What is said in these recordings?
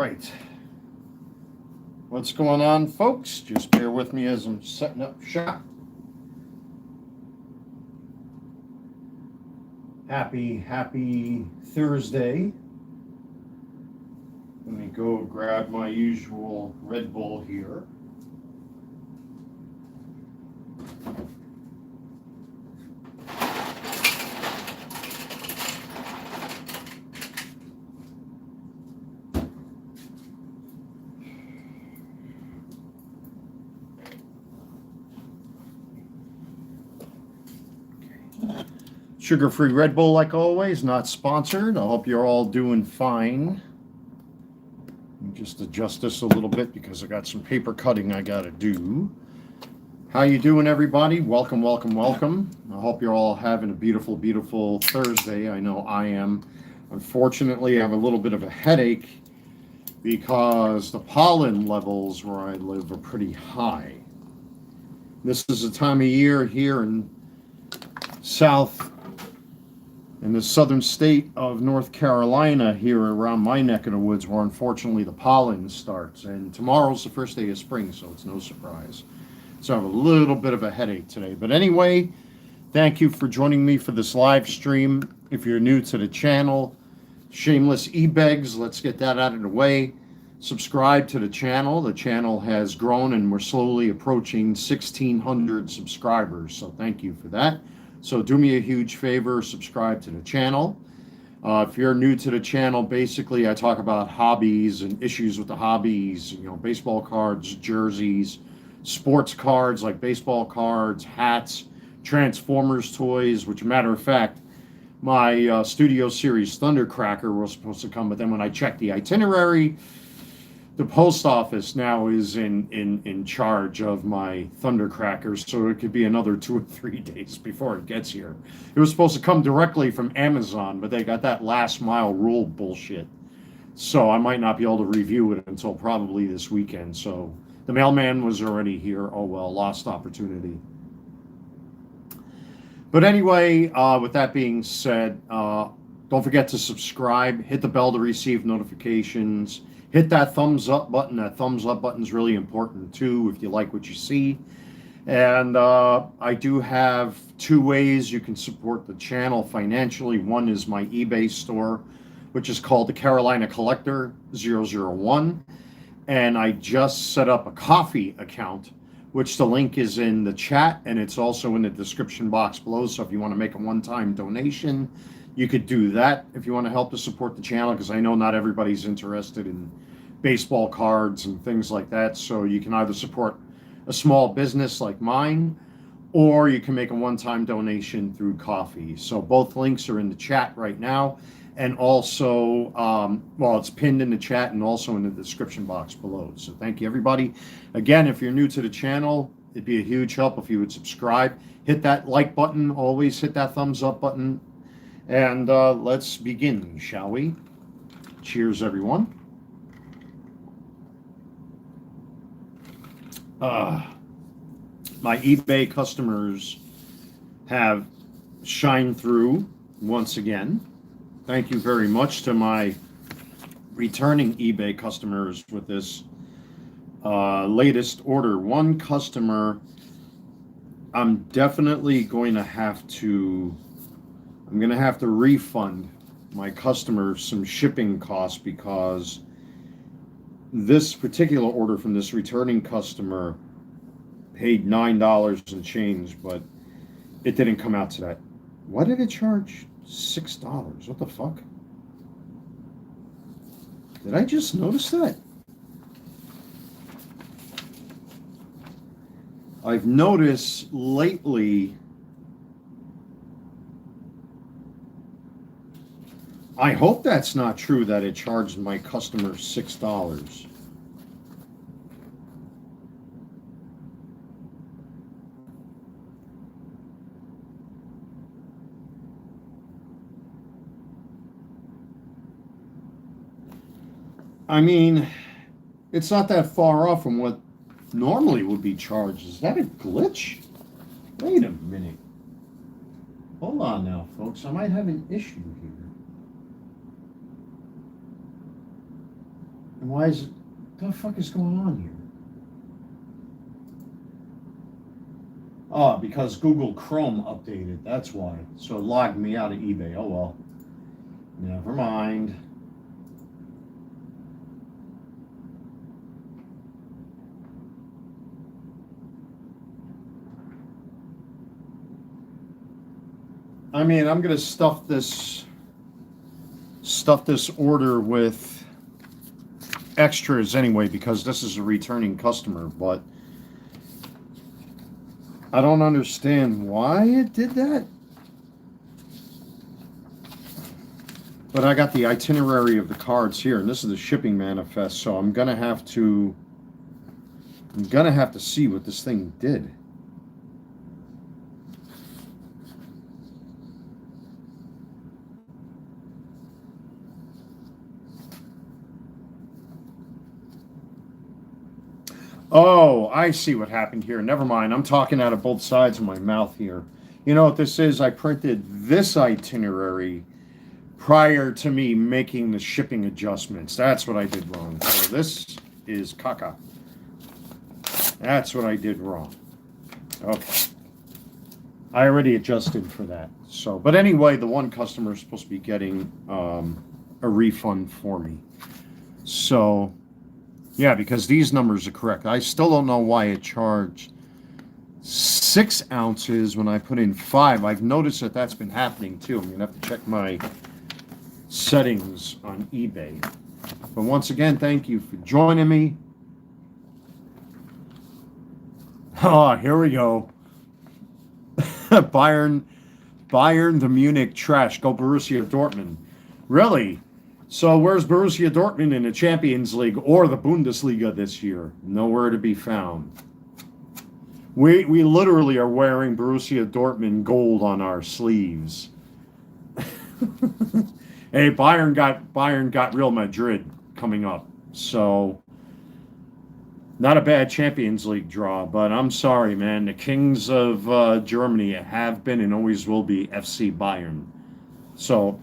right. What's going on, folks? Just bear with me as I'm setting up shop. Happy Thursday. Let me go grab my usual Red Bull here. Sugar-free Red Bull, like always, not sponsored. I hope you're all doing fine. Just adjust this a little bit because I got some paper cutting I got to do. How you doing, everybody? Welcome, welcome, welcome. I hope you're all having a beautiful, beautiful Thursday. I know I am. Unfortunately, I have a little bit of a headache because the pollen levels where I live are pretty high. This is the time of year here in the southern state of North Carolina, here around my neck of the woods, where unfortunately the pollen starts. And tomorrow's the first day of spring, so it's no surprise. So I have a little bit of a headache today. But anyway, thank you for joining me for this live stream. If you're new to the channel, shameless e-begs, let's get that out of the way. Subscribe to the channel. The channel has grown and we're slowly approaching 1,600 subscribers. So thank you for that. So do me a huge favor, subscribe to the channel. If you're new to the channel, basically I talk about hobbies and issues with the hobbies, baseball cards, jerseys, sports cards like baseball cards, hats, Transformers toys, which matter of fact, my studio series Thundercracker was supposed to come, but then when I checked the itinerary, the post office now is in charge of my Thundercrackers, so it could be another 2 or 3 days before it gets here. It was supposed to come directly from Amazon, but they got that last mile rule bullshit. So I might not be able to review it until probably this weekend. So the mailman was already here. Oh well, lost opportunity. But anyway, with that being said, don't forget to subscribe, hit the bell to receive notifications. Hit that thumbs up button. That thumbs up button is really important too if you like what you see. And I do have 2 ways you can support the channel financially. One is my eBay store, which is called the Carolina Collector 001. And I just set up a coffee account, which the link is in the chat and it's also in the description box below. So if you want to make a one-time donation, you could do that if you want to help to support the channel, because I know not everybody's interested in baseball cards and things like that. So you can either support a small business like mine, or you can make a one-time donation through coffee. So both links are in the chat right now. And also, it's pinned in the chat and also in the description box below. So thank you, everybody. Again, if you're new to the channel, it'd be a huge help if you would subscribe. Hit that like button. Always hit that thumbs up button. And let's begin, shall we? Cheers, everyone. My eBay customers have shined through once again. Thank you very much to my returning eBay customers with this latest order. One customer, I'm definitely going to have to refund my customer some shipping costs, because this particular order from this returning customer paid $9 and change, but it didn't come out to that. Why did it charge $6? What the fuck? Did I just notice that? I've noticed lately, I hope that's not true, that it charged my customer $6. I mean, it's not that far off from what normally would be charged. Is that a glitch? Wait a minute. Hold on now, folks. I might have an issue here. And why is it? What the fuck is going on here? Oh, because Google Chrome updated. That's why. So it logged me out of eBay. Oh well. Never mind. I mean, I'm gonna stuff this order with extras anyway because this is a returning customer, but I don't understand why it did that. But I got the itinerary of the cards here, and this is the shipping manifest, so I'm gonna have to see what this thing did. Oh, I see what happened here. Never mind. I'm talking out of both sides of my mouth here. You know what this is? I printed this itinerary prior to me making the shipping adjustments. That's what I did wrong. So this is caca. That's what I did wrong. Okay. I already adjusted for that. So, but anyway, the one customer is supposed to be getting a refund for me. So, yeah, because these numbers are correct. I still don't know why it charged 6 ounces when I put in 5. I've noticed that that's been happening too. I'm going to have to check my settings on eBay. But once again, thank you for joining me. Oh, here we go. Bayern, the Munich trash. Go Borussia Dortmund. Really? So where's Borussia Dortmund in the Champions League or the Bundesliga this year? Nowhere to be found. We literally are wearing Borussia Dortmund gold on our sleeves. Hey, Bayern got Real Madrid coming up. So not a bad Champions League draw, but I'm sorry, man. The kings of Germany have been and always will be FC Bayern. So,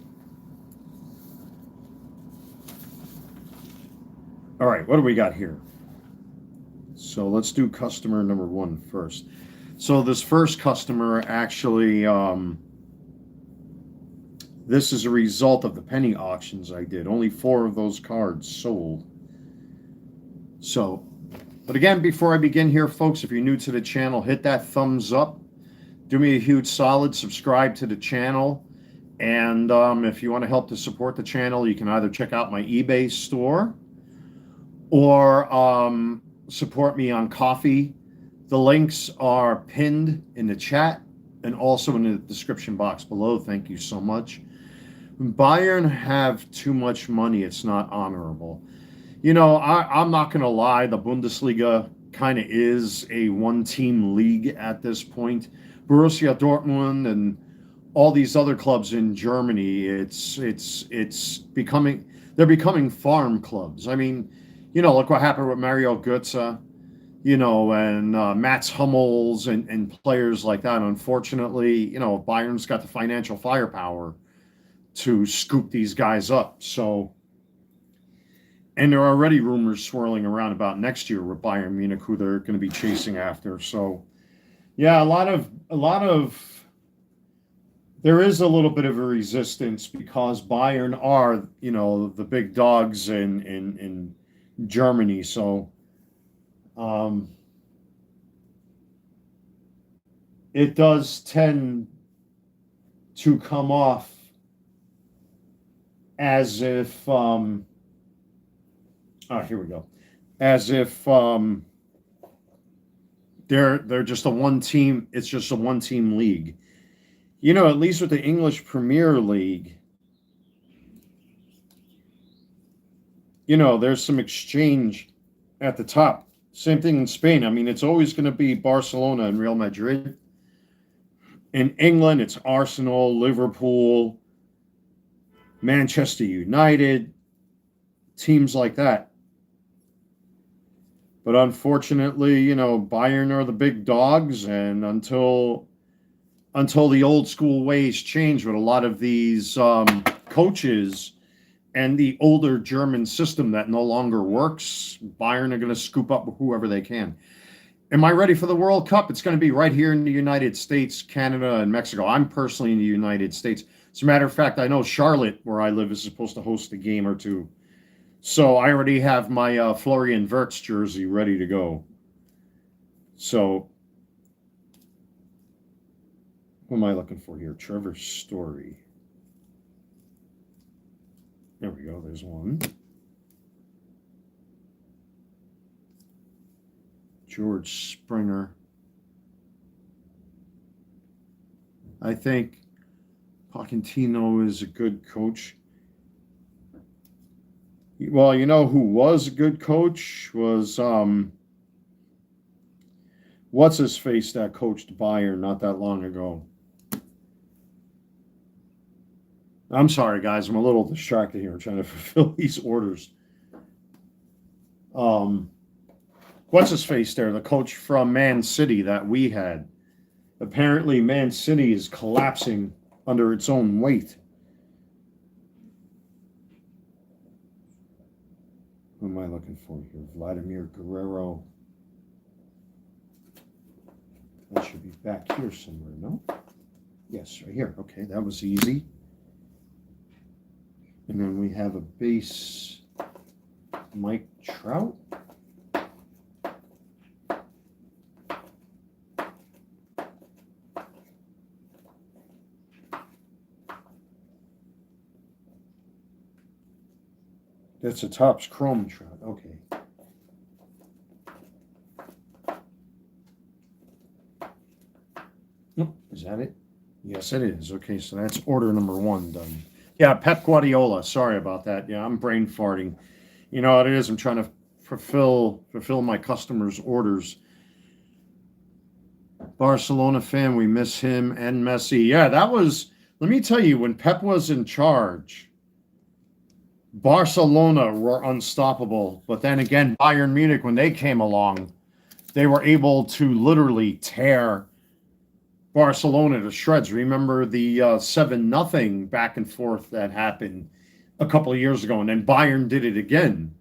all right, what do we got here? So let's do customer number 1 first. So this first customer actually, this is a result of the penny auctions I did. Only 4 of those cards sold. So, but again, before I begin here, folks, if you're new to the channel, hit that thumbs up. Do me a huge solid, subscribe to the channel. And if you want to help to support the channel, you can either check out my eBay store or support me on Ko-fi. The links are pinned in the chat and also in the description box below. Thank you so much. Bayern have too much money. It's not honorable. You know, I'm not going to lie. The Bundesliga kind of is a one-team league at this point. Borussia Dortmund and all these other clubs in Germany, it's becoming, they're becoming farm clubs. I mean, you know, look what happened with Mario Götze, you know, and Mats Hummels and players like that. Unfortunately, you know, Bayern's got the financial firepower to scoop these guys up. So, and there are already rumors swirling around about next year with Bayern Munich, who they're going to be chasing after. So, yeah, a lot of, there is a little bit of a resistance because Bayern are, you know, the big dogs in Germany. So, it does tend to come off as if, here we go. As if they're just a one team. It's just a one team league. You know, at least with the English Premier League, you know, there's some exchange at the top. Same thing in Spain. I mean, it's always going to be Barcelona and Real Madrid. In England, it's Arsenal, Liverpool, Manchester United, teams like that. But unfortunately, you know, Bayern are the big dogs, and until the old school ways change with a lot of these coaches and the older German system that no longer works, Bayern are going to scoop up whoever they can. Am I ready for the World Cup? It's going to be right here in the United States, Canada, and Mexico. I'm personally in the United States. As a matter of fact, I know Charlotte, where I live, is supposed to host a game or two. So I already have my Florian Wirtz jersey ready to go. So, who am I looking for here? Trevor Story. There we go. There's one. George Springer. I think Pochettino is a good coach. Well, you know who was a good coach was what's his face that coached Bayern not that long ago. I'm sorry, guys. I'm a little distracted here. I'm trying to fulfill these orders. What's his face there? The coach from Man City that we had. Apparently, Man City is collapsing under its own weight. Who am I looking for here? Vladimir Guerrero. That should be back here somewhere, no? Yes, right here. Okay, that was easy. And then we have a base Mike Trout. That's a Topps Chrome Trout. Okay. Oh, is that it? Yes, it is. Okay, so that's order number 1 done. Yeah, Pep Guardiola. Sorry about that. Yeah, I'm brain farting. You know what it is? I'm trying to fulfill my customers' orders. Barcelona fan, we miss him and Messi. Yeah, that was, let me tell you, when Pep was in charge, Barcelona were unstoppable. But then again, Bayern Munich, when they came along, they were able to literally tear Barcelona to shreds. Remember the 7-0 back and forth that happened a couple of years ago, and then Bayern did it again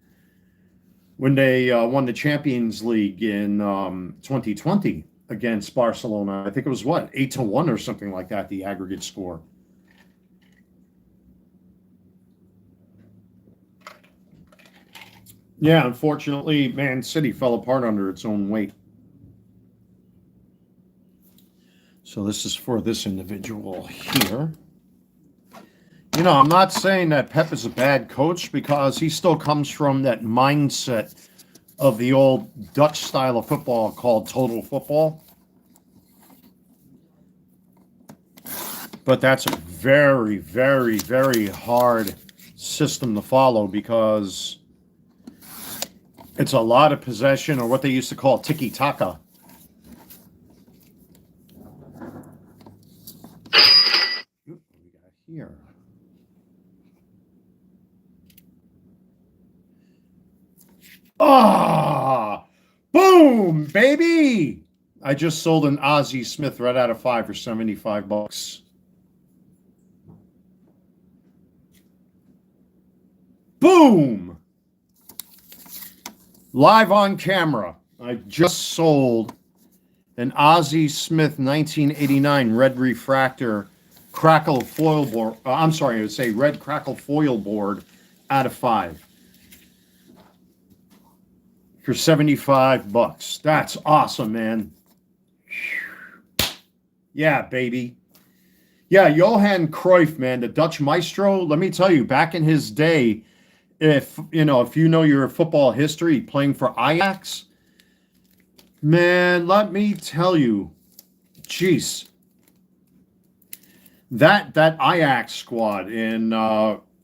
when they won the Champions League in 2020 against Barcelona. I think it was 8-1 or something like that, the aggregate score. Yeah, unfortunately, Man City fell apart under its own weight. So this is for this individual here. You know, I'm not saying that Pep is a bad coach because he still comes from that mindset of the old Dutch style of football called total football. But that's a very, very, very hard system to follow because it's a lot of possession, or what they used to call tiki-taka. What we got here? Ah! Boom, baby! I just sold an Ozzie Smith right out of 5 for $75. Boom! Live on camera, I just sold an Ozzie Smith 1989 red refractor crackle foil board. I'm sorry, I would say red crackle foil board out of 5 for $75. That's awesome, man. Yeah, baby. Yeah, Johan Cruyff, man, the Dutch maestro. Let me tell you, back in his day, if you know your football history, playing for Ajax, man, let me tell you, jeez, that Ajax squad in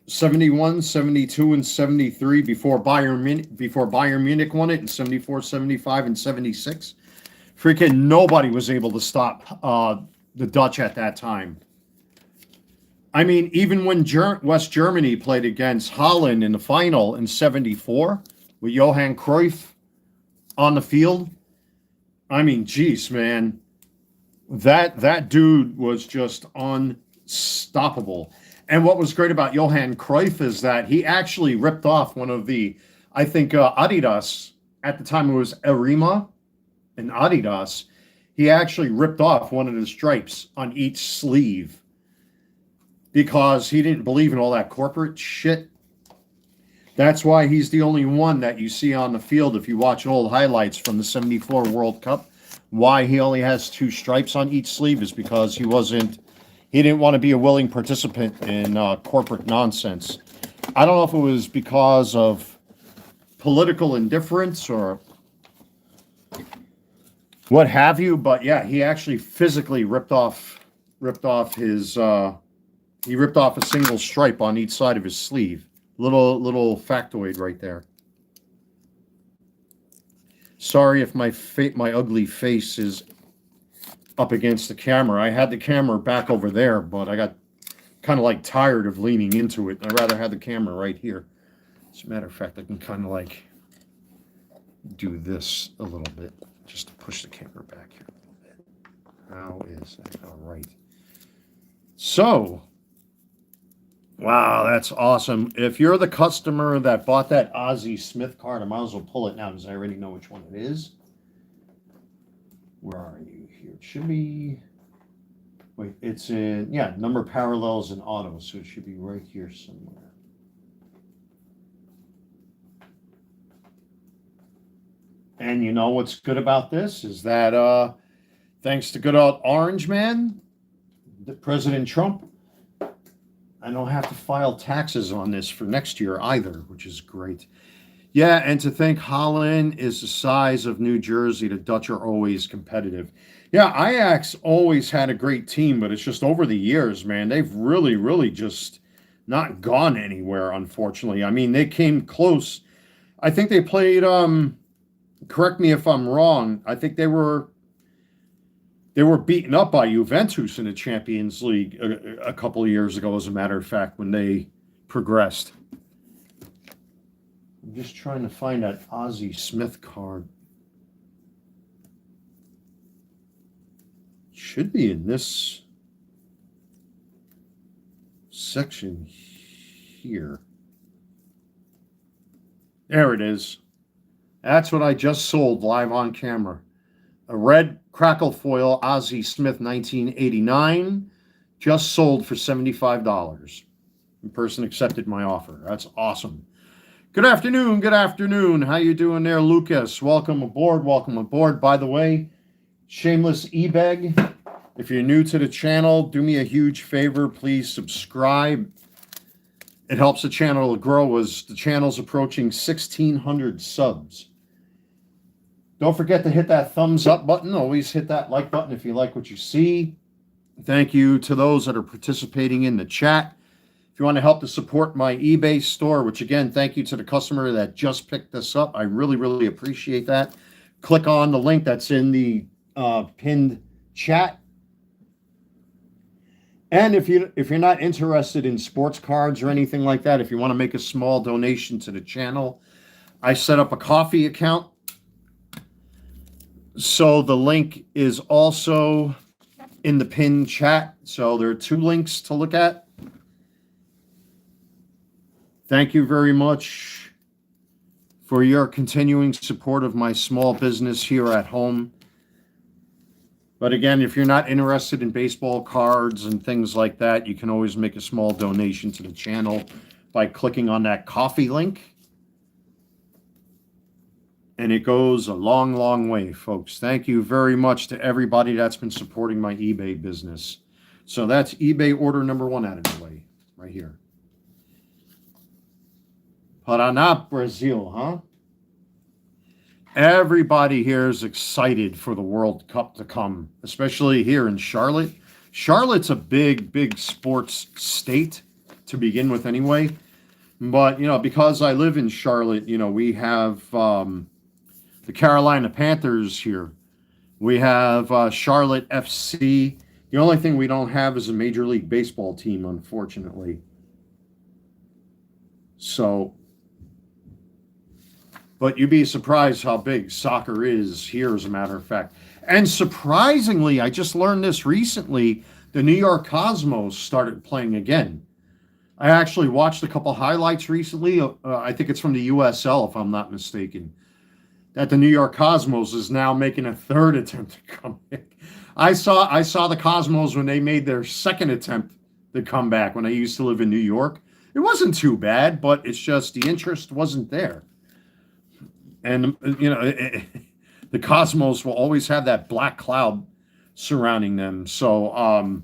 71, 72, and 73 before Bayern Munich won it in 74, 75, and 76, freaking nobody was able to stop the Dutch at that time. I mean, even when West Germany played against Holland in the final in 74 with Johan Cruyff on the field, I mean, geez, man, that dude was just unstoppable. And what was great about Johan Cruyff is that he actually ripped off one of the, I think, Adidas, at the time it was Arima and Adidas. He actually ripped off one of the stripes on each sleeve because he didn't believe in all that corporate shit. That's why he's the only one that you see on the field if you watch old highlights from the 74 World Cup. Why he only has 2 stripes on each sleeve is because he didn't want to be a willing participant in corporate nonsense. I don't know if it was because of political indifference or what have you, but yeah, he actually physically ripped off his he ripped off a single stripe on each side of his sleeve. Little factoid right there. Sorry if my ugly face is up against the camera. I had the camera back over there, but I got kind of like tired of leaning into it. I'd rather have the camera right here. As a matter of fact, I can kind of like do this a little bit just to push the camera back here a little bit. How is that? All right. So, wow, that's awesome. If you're the customer that bought that Ozzie Smith card, I might as well pull it now because I already know which one it is. Where are you here? It should be, wait, it's in, yeah, number parallels and auto, so it should be right here somewhere. And you know what's good about this is that thanks to good old Orange Man, President Trump, I don't have to file taxes on this for next year either, which is great. Yeah, and to think Holland is the size of New Jersey, the Dutch are always competitive. Yeah, Ajax always had a great team, but it's just over the years, man, they've really just not gone anywhere, unfortunately. I mean, they came close. I think they played, correct me if I'm wrong, I think they were beaten up by Juventus in the Champions League a couple of years ago, as a matter of fact, when they progressed. I'm just trying to find that Ozzie Smith card. Should be in this section here. There it is. That's what I just sold live on camera. A red crackle foil Ozzie Smith 1989, just sold for $75. The person accepted my offer. That's awesome. Good afternoon. Good afternoon. How you doing there, Lucas? Welcome aboard. Welcome aboard. By the way, shameless e-beg. If you're new to the channel, do me a huge favor. Please subscribe. It helps the channel to grow as the channel's approaching 1,600 subs. Don't forget to hit that thumbs up button. Always hit that like button if you like what you see. Thank you to those that are participating in the chat. If you want to help to support my eBay store, which again, thank you to the customer that just picked this up. I really appreciate that. Click on the link that's in the pinned chat. And if you're not interested in sports cards or anything like that, if you want to make a small donation to the channel, I set up a coffee account. So the link is also in the pinned chat. So there are 2 links to look at. Thank you very much for your continuing support of my small business here at home. But again, if you're not interested in baseball cards and things like that, you can always make a small donation to the channel by clicking on that coffee link. And it goes a long way, folks. Thank you very much to everybody that's been supporting my eBay business. So that's eBay order number 1 out of the way, right here. Paraná, Brazil, huh? Everybody here is excited for the World Cup to come, especially here in Charlotte. Charlotte's a big sports state to begin with anyway. But, you know, because I live in Charlotte, you know, we have the Carolina Panthers here. We have Charlotte FC. The only thing we don't have is a Major League Baseball team, unfortunately. So, but you'd be surprised how big soccer is here, as a matter of fact. And surprisingly, I just learned this recently, the New York Cosmos started playing again. I actually watched a couple highlights recently. I think it's from the USL, if I'm not mistaken, that the New York Cosmos is now making a third attempt to come back. I saw the Cosmos when they made their second attempt to come back when I used to live in New York. It wasn't too bad, but it's just the interest wasn't there. And the Cosmos will always have that black cloud surrounding them. So,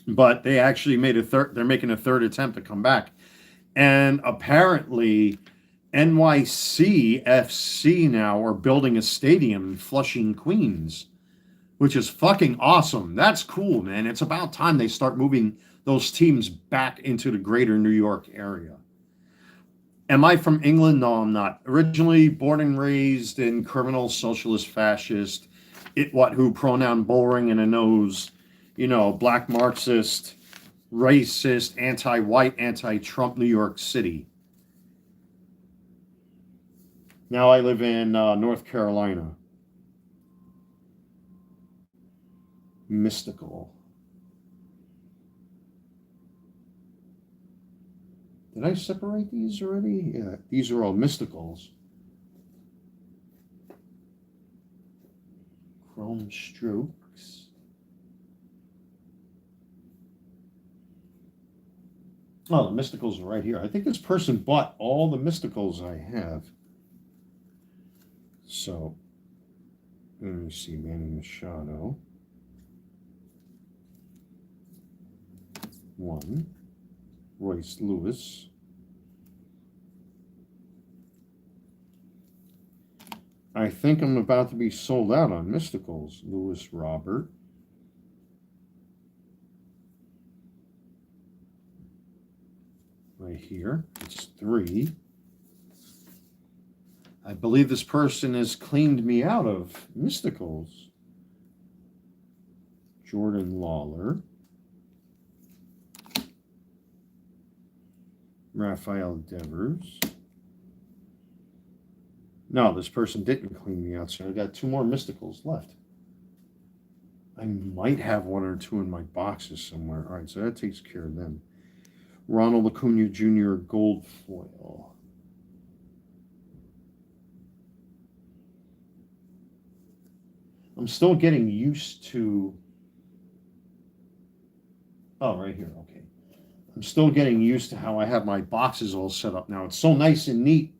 but they actually made a third. They're making a third attempt to come back, and apparently, NYCFC now are building a stadium in Flushing, Queens, which is fucking awesome. That's cool, man. It's about time they start moving those teams back into the greater New York area. Am I from England? No, I'm not. Originally born and raised in criminal, socialist, fascist, who pronoun bullring in a nose, black Marxist, racist, anti-white, anti-Trump New York City. Now I live in North Carolina. Mystical. Did I separate these already? Yeah, these are all mysticals. Chrome strokes. Oh, the mysticals are right here. I think this person bought all the mysticals I have. So, let me see, Manny Machado. 1. Royce Lewis. I think I'm about to be sold out on mysticals. Lewis Robert. Right here. It's 3. I believe this person has cleaned me out of mysticals. Jordan Lawler. Rafael Devers. No, this person didn't clean me out, so I got 2 more mysticals left. I might have 1 or 2 in my boxes somewhere. All right, so that takes care of them. Ronald Acuna Jr. Gold Foil. I'm still getting used to... Oh, right here, okay. I'm still getting used to how I have my boxes all set up now. It's so nice and neat.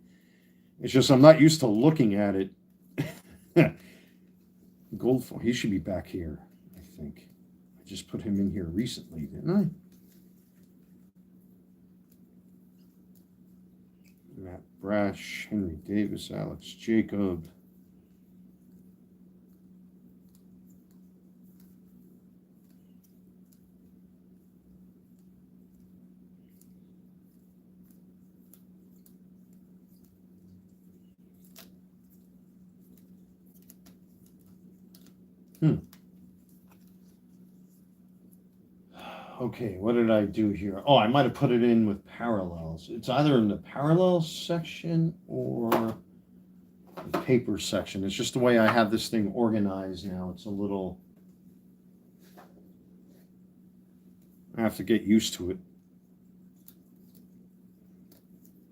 It's just I'm not used to looking at it. Gold foil. He should be back here, I think. I just put him in here recently, didn't I? Matt Brash, Henry Davis, Alex Jacob. Okay, what did I do here? Oh, I might have put it in with parallels. It's either in the parallels section or the paper section. It's just the way I have this thing organized now. It's a little... I have to get used to it.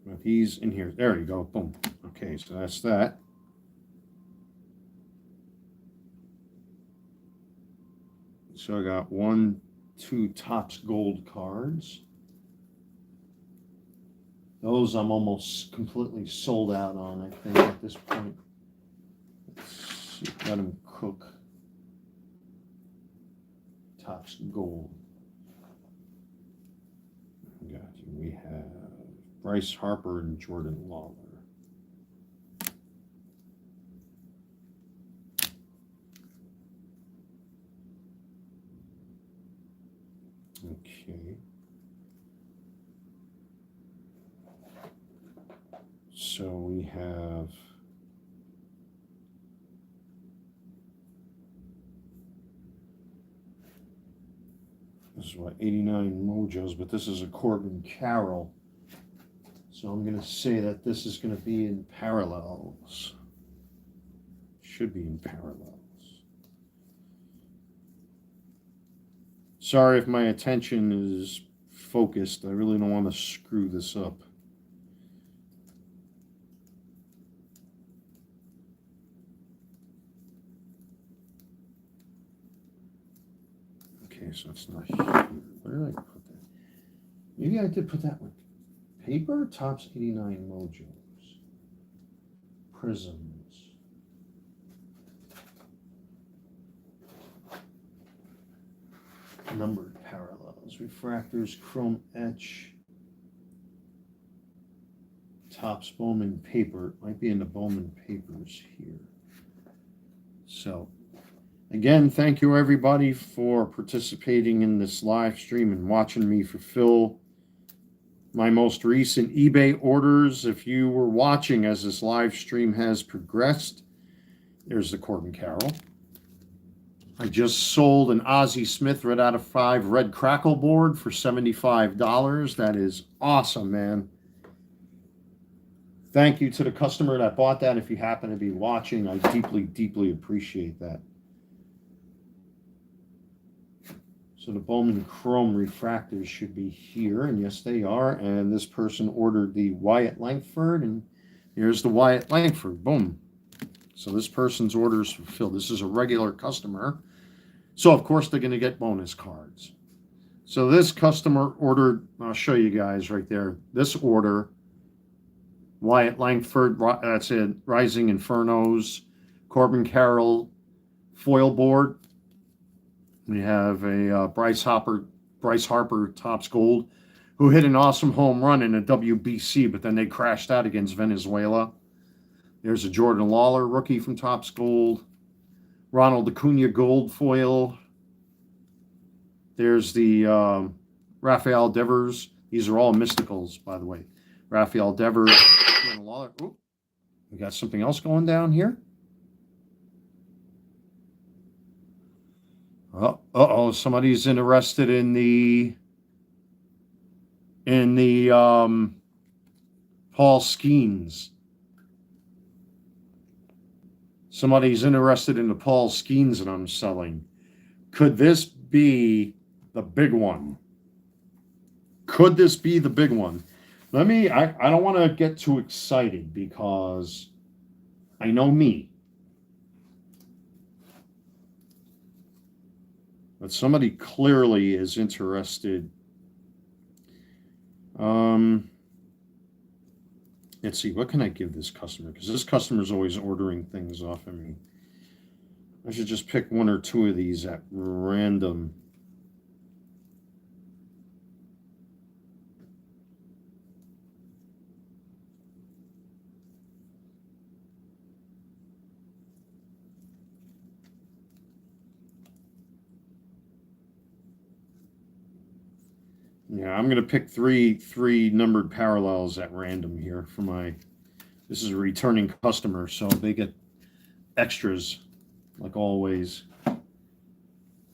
But he's in here. There you go. Boom. Okay, so that's that. So I got 1, 2 Topps Gold cards. Those I'm almost completely sold out on, I think, at this point. Let's see, let him cook. Topps Gold. Got you. We have Bryce Harper and Jordan Lawler. Okay. So we have this is what 89 Mojos, but this is a Corbin Carroll. So I'm going to say that this is going to be in parallels. Should be in parallels. Sorry if my attention is focused. I really don't want to screw this up. Okay, so it's not here. Where did I put that? Maybe I did put that with paper. Tops 89 mojos. Prisms. Numbered parallels. Refractors. Chrome etch. Tops Bowman paper. It might be in the Bowman papers here. So, again, thank you everybody for participating in this live stream and watching me fulfill my most recent eBay orders. If you were watching as this live stream has progressed, there's the Corbin Carroll. I just sold an Ozzie Smith Red out of 5 red crackle board for $75. That is awesome, man. Thank you to the customer that bought that. If you happen to be watching, I deeply, deeply appreciate that. So the Bowman Chrome refractors should be here, and yes, they are. And this person ordered the Wyatt Langford, and here's the Wyatt Langford. Boom. So this person's order is fulfilled. This is a regular customer. So, of course, they're going to get bonus cards. So this customer ordered, I'll show you guys right there, this order, Wyatt Langford, that's it, Rising Infernos, Corbin Carroll foil board. We have a Bryce Harper Topps Gold, who hit an awesome home run in a WBC, but then they crashed out against Venezuela. There's a Jordan Lawler rookie from Topps Gold. Ronald Acuna Gold foil. There's the Rafael Devers. These are all mysticals, by the way. Rafael Devers. Jordan Lawler. Ooh, we got something else going down here. Uh-oh, somebody's interested in the Paul Skeens. Somebody's interested in the Paul Skeens that I'm selling. Could this be the big one? Could this be the big one? I don't want to get too excited because I know me. But somebody clearly is interested. Let's see, what can I give this customer? Because this customer is always ordering things off of me. I should just pick one or two of these at random. Yeah, I'm going to pick three numbered parallels at random here for my, this is a returning customer, so they get extras like always.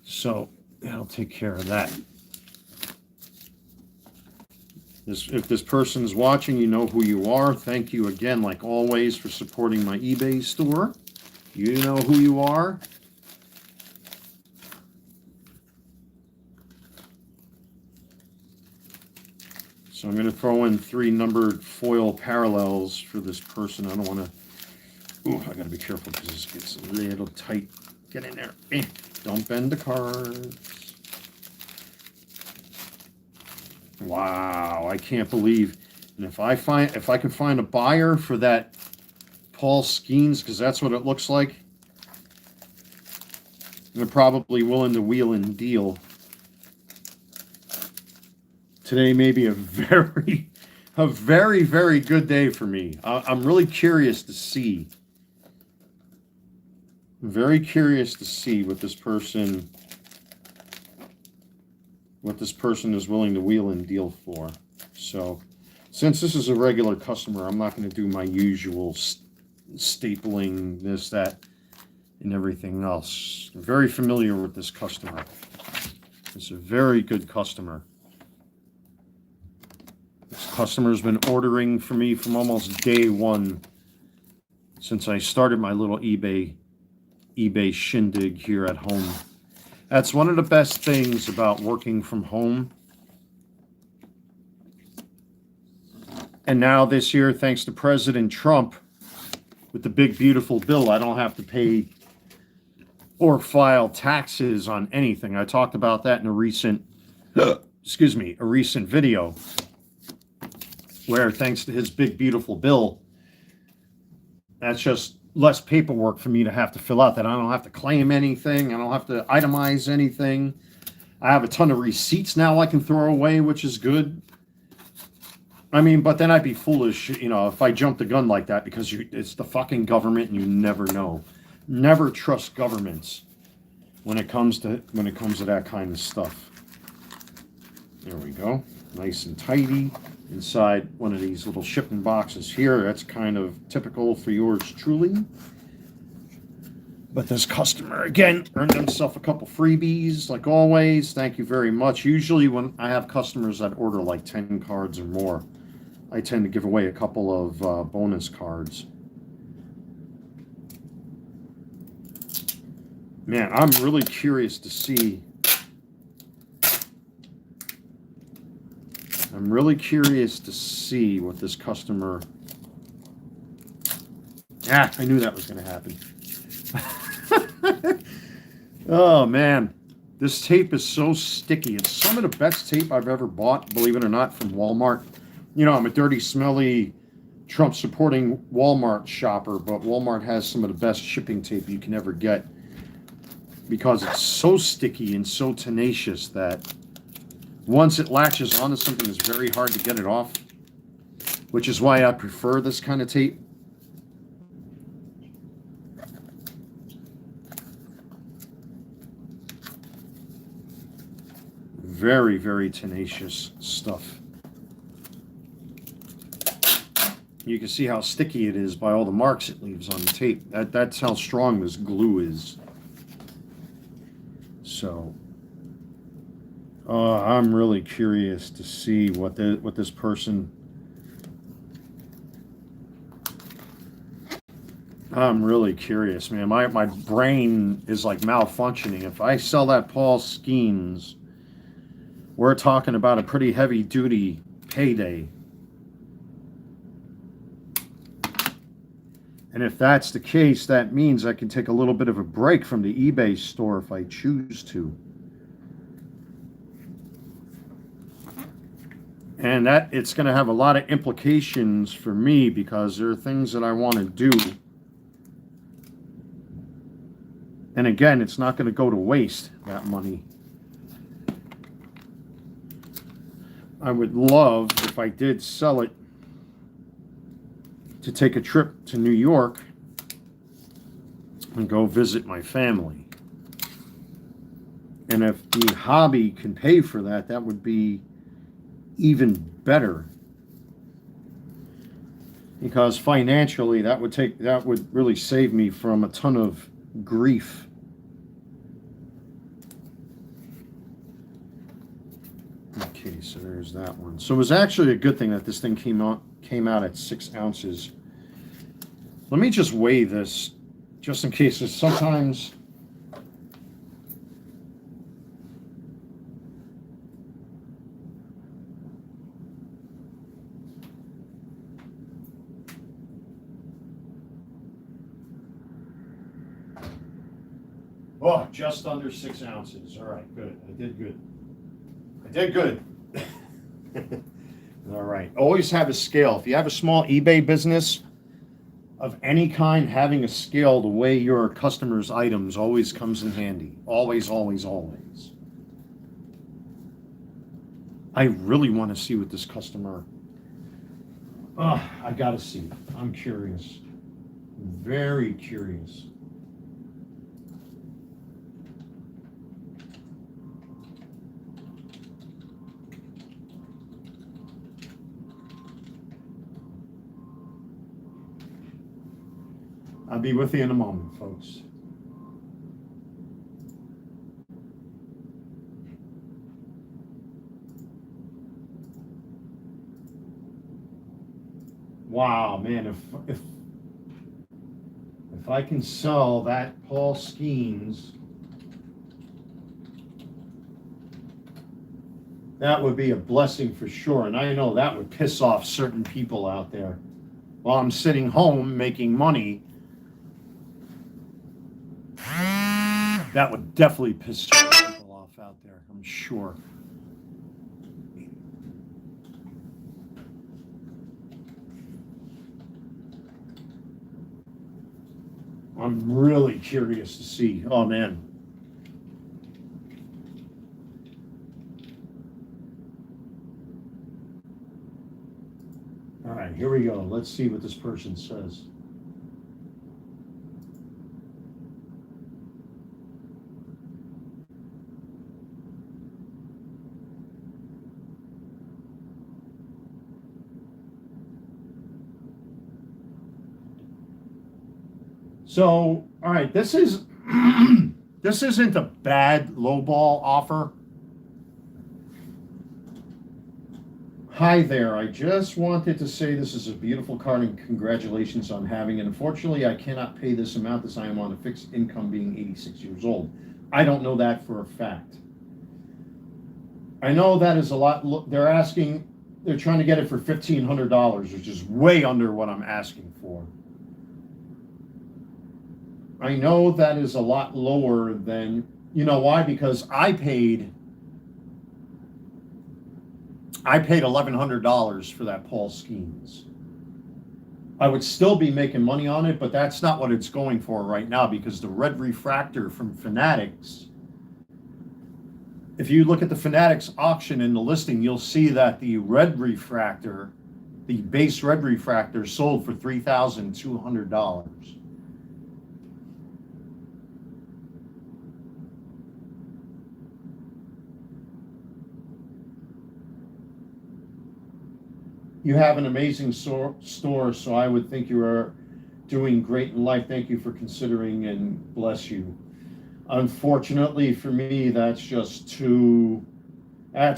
So that'll take care of that. If this person's watching, you know who you are. Thank you again, like always, for supporting my eBay store. You know who you are. So I'm going to throw in 3 numbered foil parallels for this person. I don't want to... Ooh, I got to be careful because this gets a little tight. Get in there. Don't bend the cards. Wow, I can't believe. And if I can find a buyer for that Paul Skeens, because that's what it looks like, they're probably willing to wheel and deal. Today may be a very, very good day for me. I'm really curious to see. I'm very curious to see what this person is willing to wheel and deal for. So, since this is a regular customer, I'm not going to do my usual stapling, this, that, and everything else. I'm very familiar with this customer. It's a very good customer. This customer's been ordering for me from almost day one since I started my little eBay shindig here at home. That's one of the best things about working from home And now this year, thanks to President Trump, with the big beautiful bill, I don't have to pay or file taxes on anything. I talked about that in a recent, a recent video where, thanks to his big beautiful bill, that's just less paperwork for me to have to fill out, that I don't have to claim anything. I don't have to itemize anything. I have a ton of receipts now I can throw away, which is good. I mean, but then I'd be foolish, if I jumped the gun like that, because it's the fucking government and you never know. Never trust governments when it comes to that kind of stuff. There we go. Nice and tidy inside one of these little shipping boxes here. That's kind of typical for yours truly. But this customer, again, earned himself a couple freebies, like always. Thank you very much. Usually when I have customers that order like 10 cards or more, I tend to give away a couple of bonus cards. Man, I'm really curious to see. I'm really curious to see what this customer... I knew that was going to happen. Oh, man. This tape is so sticky. It's some of the best tape I've ever bought, believe it or not, from Walmart. I'm a dirty, smelly, Trump-supporting Walmart shopper, but Walmart has some of the best shipping tape you can ever get because it's so sticky and so tenacious that once it latches onto something, it's very hard to get it off, which is why I prefer this kind of tape. Very, very tenacious stuff. You can see how sticky it is by all the marks it leaves on the tape. That's how strong this glue is. So, I'm really curious to see what this person... I'm really curious, man. My brain is like malfunctioning. If I sell that Paul Skeens, we're talking about a pretty heavy-duty payday. And if that's the case, that means I can take a little bit of a break from the eBay store if I choose to. And that it's going to have a lot of implications for me because there are things that I want to do. And again, it's not going to go to waste, that money. I would love, if I did sell it, to take a trip to New York and go visit my family. And if the hobby can pay for that, that would be even better. Because financially, that would really save me from a ton of grief. Okay, so there's that one. So it was actually a good thing that this thing came out at 6 ounces. Let me just weigh this, just in case. It's sometimes just under 6 ounces. All right, good. I did good. All right. Always have a scale. If you have a small eBay business of any kind, having a scale to weigh your customers' items always comes in handy. Always, always, always. I really want to see what this customer... I gotta see. I'm curious. Very curious. I'll be with you in a moment, folks. Wow, man, if I can sell that Paul Skeens That would be a blessing for sure. And I know that would piss off certain people out there. While I'm sitting home making money, that would definitely piss certain people off out there, I'm sure. I'm really curious to see. Oh, man. All right, here we go. Let's see what this person says. So, all right, this is this isn't a bad lowball offer. Hi there, I just wanted to say this is a beautiful card and congratulations on having it. Unfortunately, I cannot pay this amount as I am on a fixed income being 86 years old. I don't know that for a fact. I know that is a lot. They're trying to get it for $1,500, which is way under what I'm asking for. I know that is a lot lower than, you know why? Because I paid $1,100 for that Paul Skeens. I would still be making money on it, but that's not what it's going for right now because the red refractor from Fanatics, if you look at the Fanatics auction in the listing, you'll see that the red refractor, the base red refractor sold for $3,200. You have an amazing store, so I would think you are doing great in life. Thank you for considering and bless you. Unfortunately for me, that's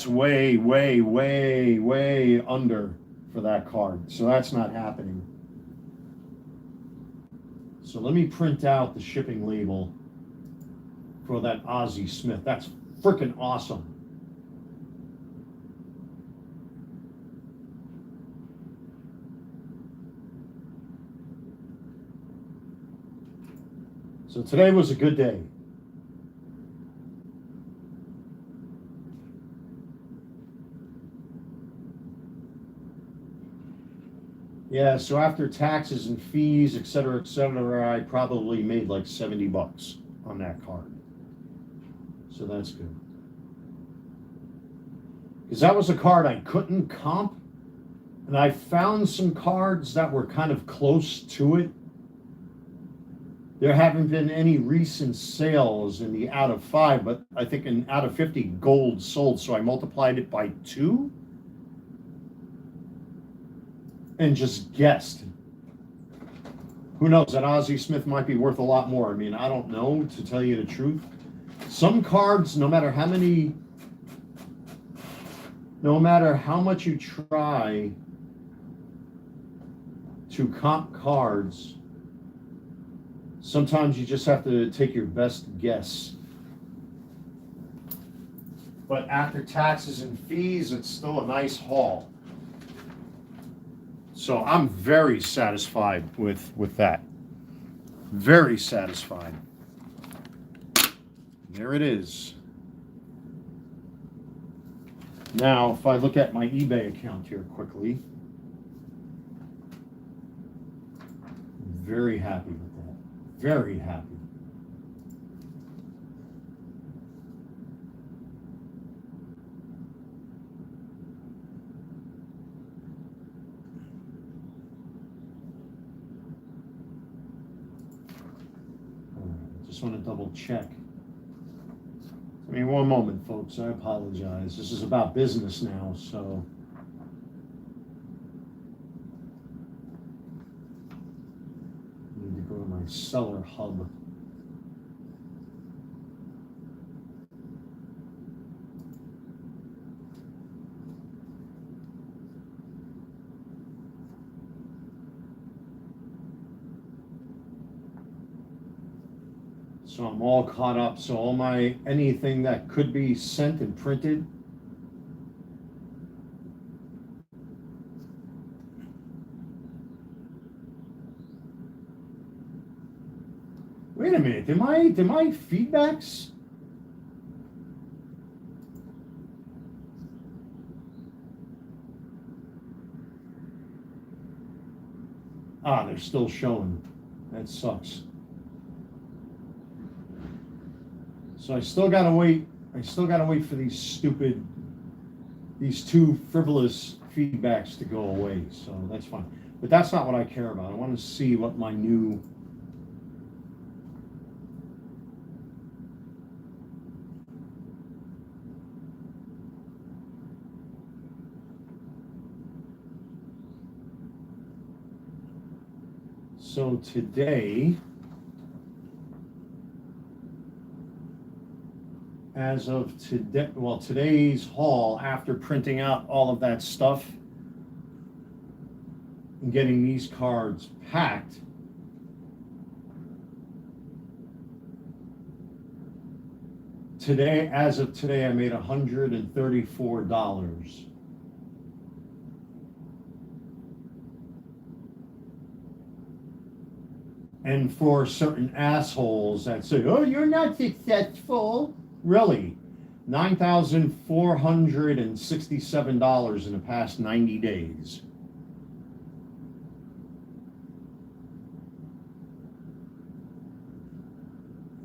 way, way, way, way under for that card. So that's not happening. So let me print out the shipping label for that Ozzie Smith. That's freaking awesome. So today was a good day. Yeah, so after taxes and fees, et cetera, I probably made like $70 on that card. So that's good. Because that was a card I couldn't comp, and I found some cards that were kind of close to it. There haven't been any recent sales in the out of 5, but I think in out of 50 gold sold, so I multiplied it by 2 and just guessed. Who knows, that Ozzie Smith might be worth a lot more. I mean, I don't know, to tell you the truth. Some cards, no matter how much you try to comp cards, sometimes you just have to take your best guess. But after taxes and fees, it's still a nice haul. So I'm very satisfied with that. Very satisfied. There it is. Now, if I look at my eBay account here quickly, I'm very happy with that. Very happy. Just want to double check. I mean, one moment, folks. I apologize. This is about business now, so. I need to go to my seller hub. So I'm all caught up. So anything that could be sent and printed Wait a minute. Did my feedbacks? Ah, they're still showing. That sucks. So I still gotta wait. I still gotta wait for these two frivolous feedbacks to go away. So that's fine. But that's not what I care about. I want to see what my new. So today, as of today, well, today's haul, after printing out all of that stuff and getting these cards packed, today, as of today, I made $134. And for certain assholes that say, oh, you're not successful. Really, $9,467 in the past 90 days.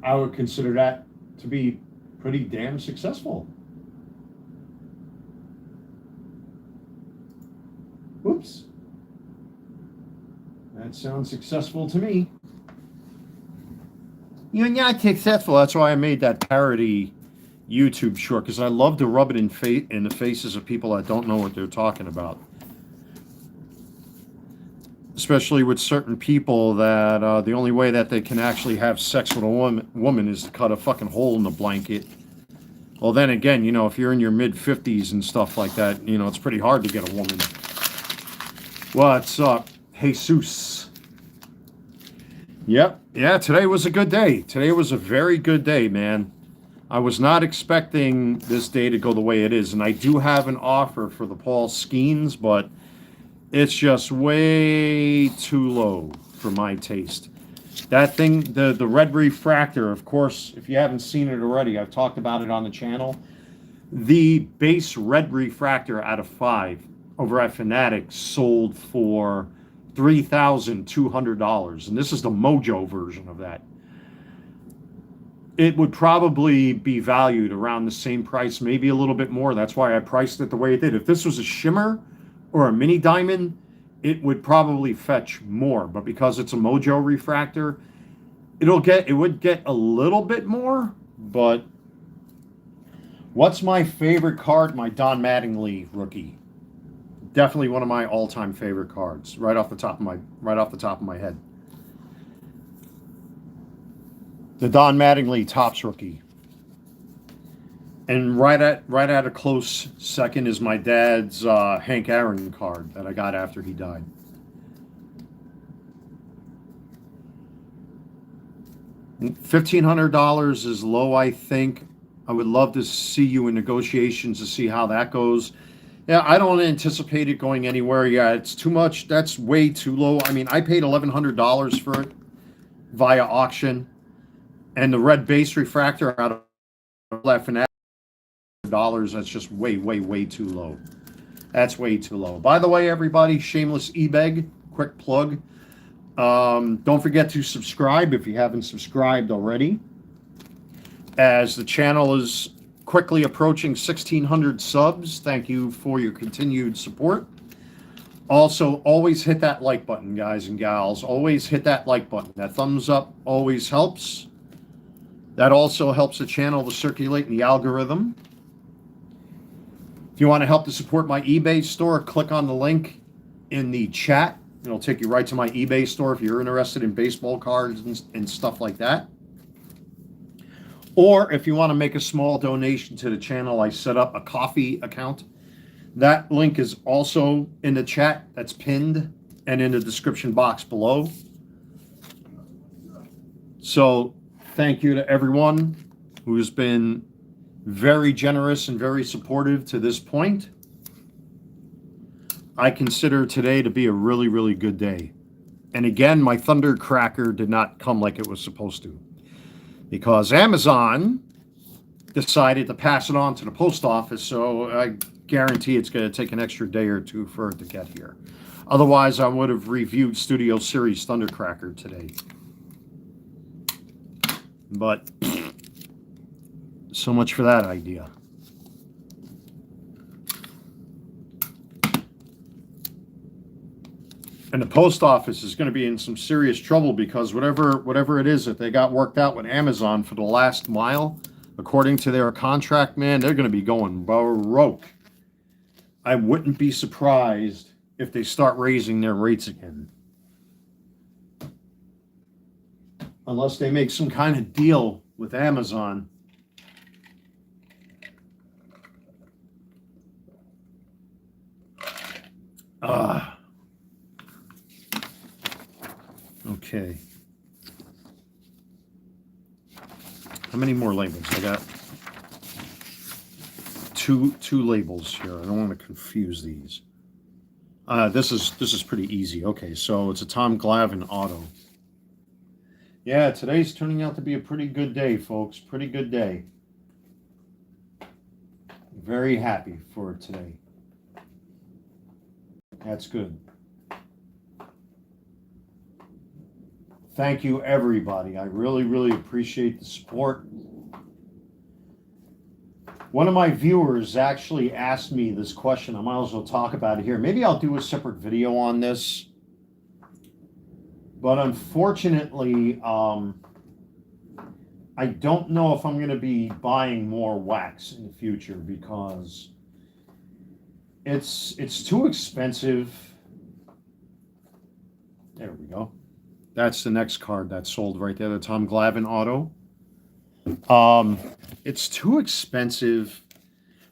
I would consider that to be pretty damn successful. Oops. That sounds successful to me. You're not successful. That's why I made that parody YouTube short, because I love to rub it in the faces of people that don't know what they're talking about. Especially with certain people that the only way that they can actually have sex with a woman is to cut a fucking hole in the blanket. Well, then again, you know, if you're in your mid-50s and stuff like that, you know, it's pretty hard to get a woman. What's up, Jesus? Yep. Yeah, today was a good day. Today was a very good day, man. I was not expecting this day to go the way it is, and I do have an offer for the Paul Skeens, but it's just way too low for my taste. That thing, the red refractor, of course, if you haven't seen it already, I've talked about it on the channel. The base red refractor out of 5 over at Fanatics sold for $3,200, and this is the Mojo version of that. It would probably be valued around the same price, maybe a little bit more. That's why I priced it the way it did. If this was a shimmer or a mini diamond, it would probably fetch more. But because it's a Mojo refractor, it would get a little bit more. But what's my favorite card? My Don Mattingly rookie. Definitely one of my all-time favorite cards, right off the top of my head. The Don Mattingly Topps rookie. And right at a close second is my dad's Hank Aaron card that I got after he died. $1,500 is low, I think. I would love to see you in negotiations to see how that goes. Yeah, I don't anticipate it going anywhere. Yeah, it's too much. That's way too low. I mean, I paid $1,100 for it via auction. And the red base refractor out of left and $1,000, that's just way, way, way too low. That's way too low. By the way, everybody, shameless e-beg, quick plug. Don't forget to subscribe if you haven't subscribed already, as the channel is quickly approaching 1,600 subs. Thank you for your continued support. Also, always hit that like button, guys and gals. Always hit that like button. That thumbs up always helps. That also helps the channel to circulate in the algorithm. If you want to help to support my eBay store, click on the link in the chat. It'll take you right to my eBay store if you're interested in baseball cards and stuff like that. Or if you want to make a small donation to the channel, I set up a coffee account. That link is also in the chat. That's pinned and in the description box below. So thank you to everyone who's been very generous and very supportive to this point. I consider today to be a really, really good day. And again, my Thundercracker did not come like it was supposed to, because Amazon decided to pass it on to the post office, so I guarantee it's going to take an extra day or two for it to get here. Otherwise, I would have reviewed Studio Series Thundercracker today. But so much for that idea. And the post office is going to be in some serious trouble, because whatever it is that they got worked out with Amazon for the last mile, according to their contract, man, they're going to be going broke. I wouldn't be surprised if they start raising their rates again. Unless they make some kind of deal with Amazon. Okay. How many more labels? I got two labels here. I don't want to confuse these. This is pretty easy. Okay, so it's a Tom Glavine auto. Yeah, today's turning out to be a pretty good day, folks. Pretty good day. Very happy for today. That's good. Thank you, everybody. I really, really appreciate the support. One of my viewers actually asked me this question. I might as well talk about it here. Maybe I'll do a separate video on this. But unfortunately, I don't know if I'm going to be buying more wax in the future, because it's too expensive. There we go. That's the next card that's sold right there, the Tom Glavine auto. It's too expensive.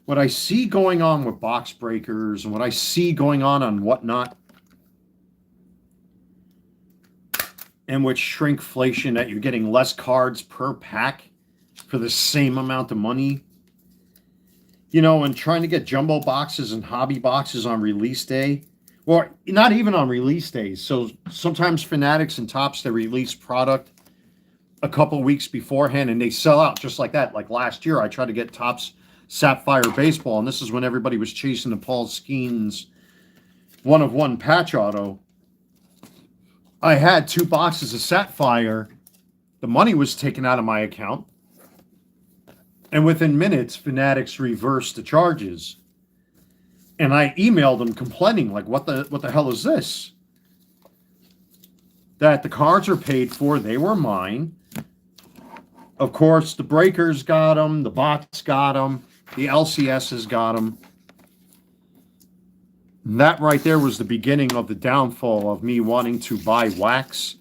What I see going on with box breakers and what I see going on whatnot, and with shrinkflation, that you're getting less cards per pack for the same amount of money. You know, and trying to get jumbo boxes and hobby boxes on release day. Or not even on release days. So sometimes Fanatics and Topps, they release product a couple weeks beforehand and they sell out just like that. Like last year, I tried to get Topps Sapphire Baseball, and this is when everybody was chasing the Paul Skeens 1/1 patch auto. I had 2 boxes of Sapphire. The money was taken out of my account. And within minutes, Fanatics reversed the charges. And I emailed them complaining, like, what the hell is this? That the cards are paid for, they were mine. Of course, the breakers got them, the bots got them, the LCSs got them. And that right there was the beginning of the downfall of me wanting to buy wax.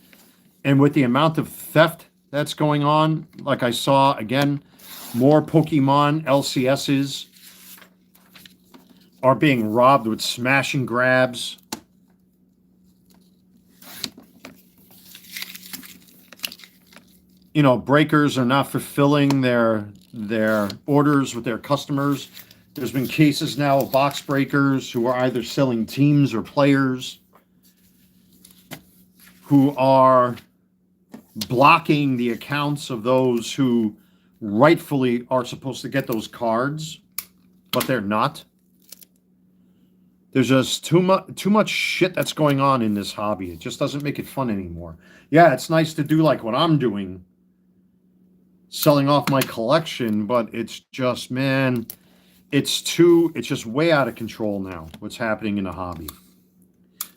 And with the amount of theft that's going on, like I saw, again, more Pokemon LCSs are being robbed with smash and grabs. You know, breakers are not fulfilling their orders with their customers. There's been cases now of box breakers who are either selling teams or players who are blocking the accounts of those who rightfully are supposed to get those cards, but they're not. There's just too much shit that's going on in this hobby. It just doesn't make it fun anymore. Yeah, it's nice to do like what I'm doing, selling off my collection, but it's just, man, it's just way out of control now, what's happening in the hobby.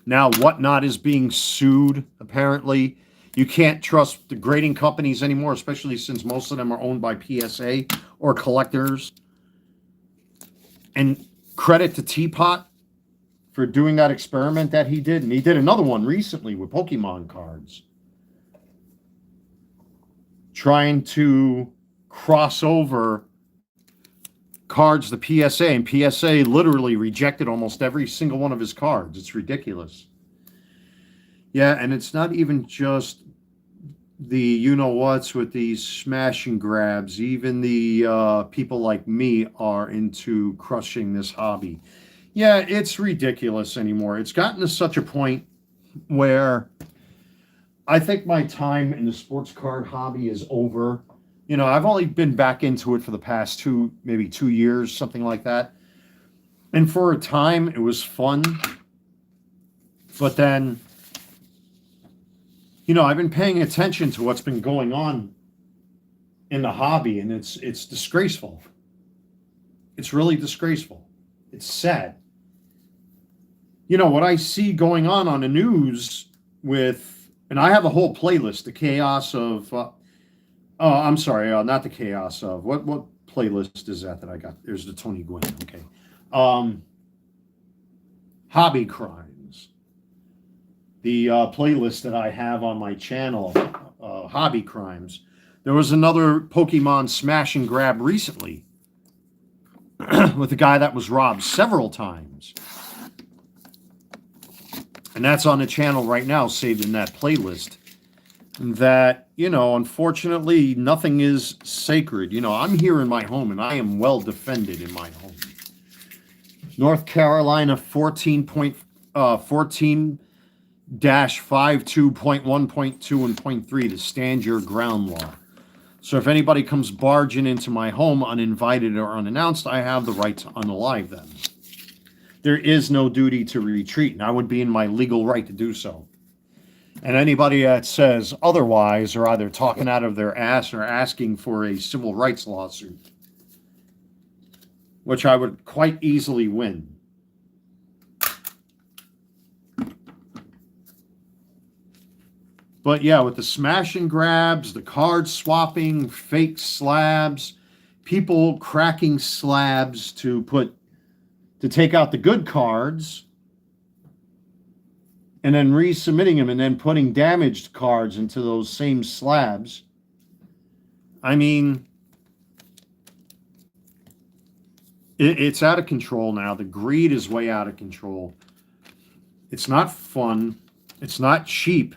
Now, Whatnot is being sued, apparently. You can't trust the grading companies anymore, especially since most of them are owned by PSA or collectors. And credit to Teapot for doing that experiment that he did. And he did another one recently with Pokemon cards, trying to cross over cards to PSA, and PSA literally rejected almost every single one of his cards. It's ridiculous. Yeah, and it's not even just the you-know-whats with these smash and grabs. Even the people like me are into crushing this hobby. Yeah, it's ridiculous anymore. It's gotten to such a point where I think my time in the sports card hobby is over. You know, I've only been back into it for the past maybe 2 years, something like that. And for a time, it was fun. But then, you know, I've been paying attention to what's been going on in the hobby, and it's disgraceful. It's really disgraceful. It's sad. You know, what I see going on the news with, and I have a whole playlist, the chaos of, oh, I'm sorry, not the chaos of, what playlist is that I got? There's the Tony Gwynn, okay. Hobby crimes. The playlist that I have on my channel, hobby crimes. There was another Pokemon smash and grab recently with a guy that was robbed several times. And that's on the channel right now, saved in that playlist. That, you know, unfortunately, nothing is sacred. You know, I'm here in my home, and I am well defended in my home. North Carolina 14-52.1.2 and point 3, the stand your ground law. So if anybody comes barging into my home uninvited or unannounced, I have the right to unalive them. There is no duty to retreat, and I would be in my legal right to do so. And anybody that says otherwise are either talking out of their ass or asking for a civil rights lawsuit, which I would quite easily win. But yeah, with the smash and grabs, the card swapping, fake slabs, people cracking slabs to take out the good cards, and then resubmitting them and then putting damaged cards into those same slabs. I mean, it's out of control now. The greed is way out of control. It's not fun. It's not cheap.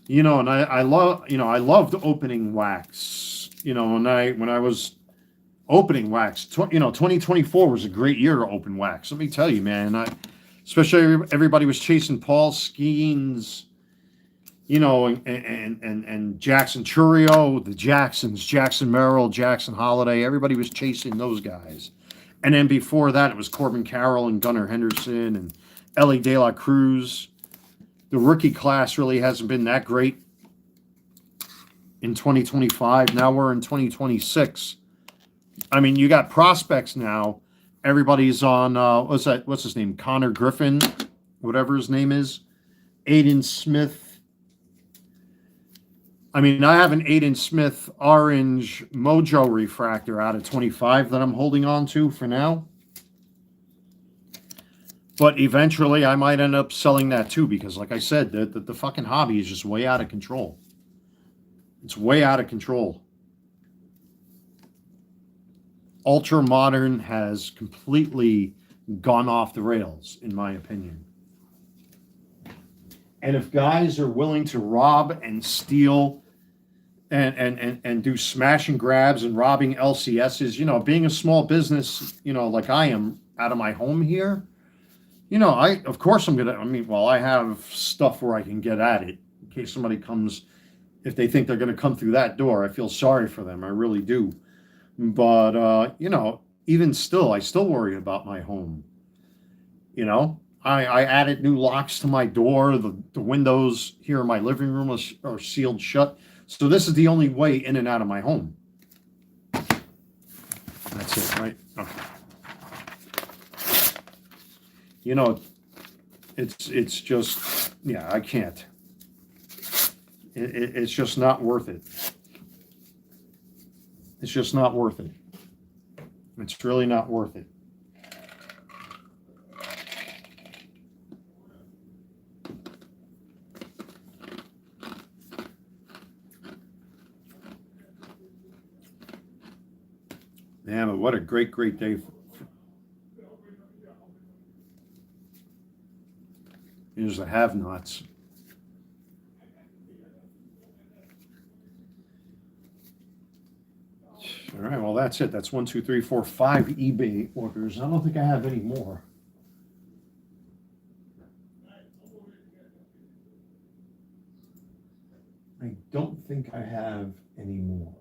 You know, and I loved opening wax. You know, when I was opening wax, 2024 was a great year to open wax. Let me tell you, man. Especially everybody was chasing Paul Skeens, you know, and Jackson Churio, the Jacksons, Jackson Merrill, Jackson Holiday. Everybody was chasing those guys. And then before that, it was Corbin Carroll and Gunnar Henderson and Ellie De La Cruz. The rookie class really hasn't been that great in 2025. Now we're in 2026. I mean, you got prospects now. Everybody's on, what's his name? Connor Griffin, whatever his name is. Aiden Smith. I mean, I have an Aiden Smith orange Mojo refractor out of 25 that I'm holding on to for now. But eventually I might end up selling that too, because like I said, the fucking hobby is just way out of control. It's way out of control. Ultra modern has completely gone off the rails, in my opinion. And if guys are willing to rob and steal and do smash and grabs and robbing LCSs, you know, being a small business, you know, like I am out of my home here, you know, of course I'm going to, I have stuff where I can get at it in case somebody comes, if they think they're going to come through that door. I feel sorry for them. I really do. But, you know, even still, I still worry about my home. You know, I added new locks to my door. The windows here in my living room are sealed shut. So this is the only way in and out of my home. That's it, right? Okay. You know, it's just, yeah, I can't. It's just not worth it. It's just not worth it. It's really not worth it. Yeah, but what a great day. Here's the have-nots. All right, well, that's it. That's 1, 2, 3, 4, 5 eBay orders. I don't think I have any more. I don't think I have any more.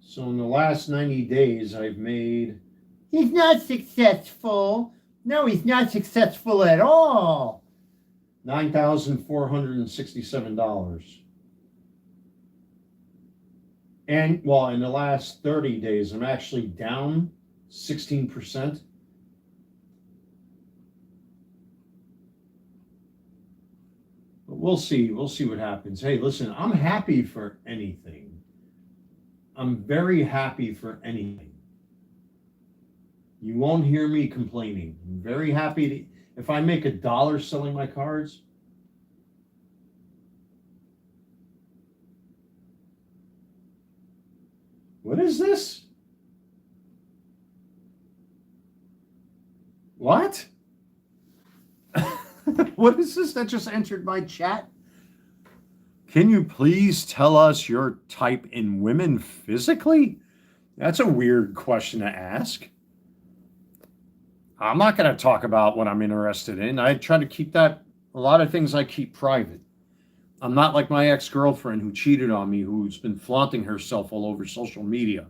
So in the last 90 days, I've made... He's not successful. No, he's not successful at all. $9,467. And, well, in the last 30 days, I'm actually down 16%. But we'll see. We'll see what happens. Hey, listen, I'm happy for anything. I'm very happy for anything. You won't hear me complaining. I'm very happy to, if I make $1 selling my cards. What is this? What? What is this that just entered my chat? Can you please tell us your type in women physically? That's a weird question to ask. I'm not going to talk about what I'm interested in. I try to keep that, a lot of things I keep private. I'm not like my ex-girlfriend who cheated on me, who's been flaunting herself all over social media.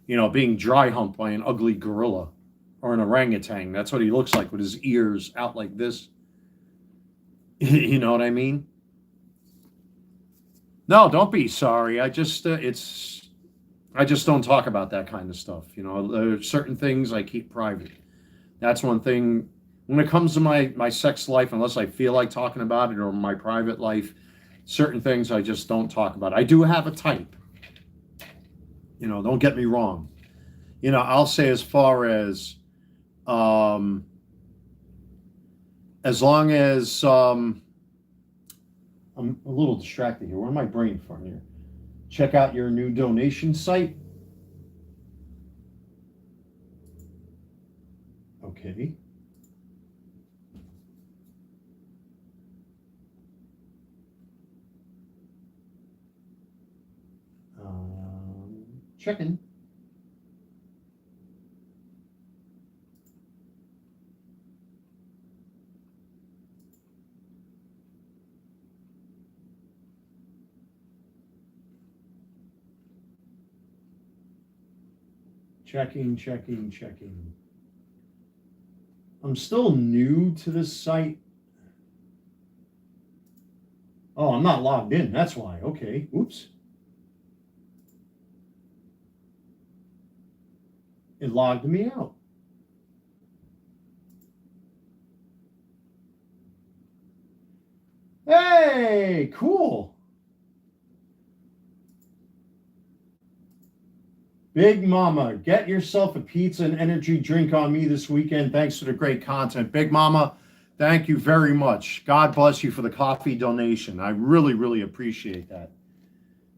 You know, being dry humped by an ugly gorilla or an orangutan. That's what he looks like with his ears out like this. You know what I mean? No, don't be sorry. I just don't talk about that kind of stuff. You know, there are certain things I keep private. That's one thing. When it comes to my sex life, unless I feel like talking about it, or my private life, certain things I just don't talk about. I do have a type. You know, don't get me wrong. You know, I'll say as far as long as I'm a little distracted here. Where am I brain from here? Check out your new donation site. Okay. Checking. Checking. I'm still new to this site. Oh, I'm not logged in. That's why. Okay. Oops. It logged me out. Hey, cool. Big Mama, get yourself a pizza and energy drink on me this weekend. Thanks for the great content. Big Mama, thank you very much. God bless you for the coffee donation. I really, really appreciate that.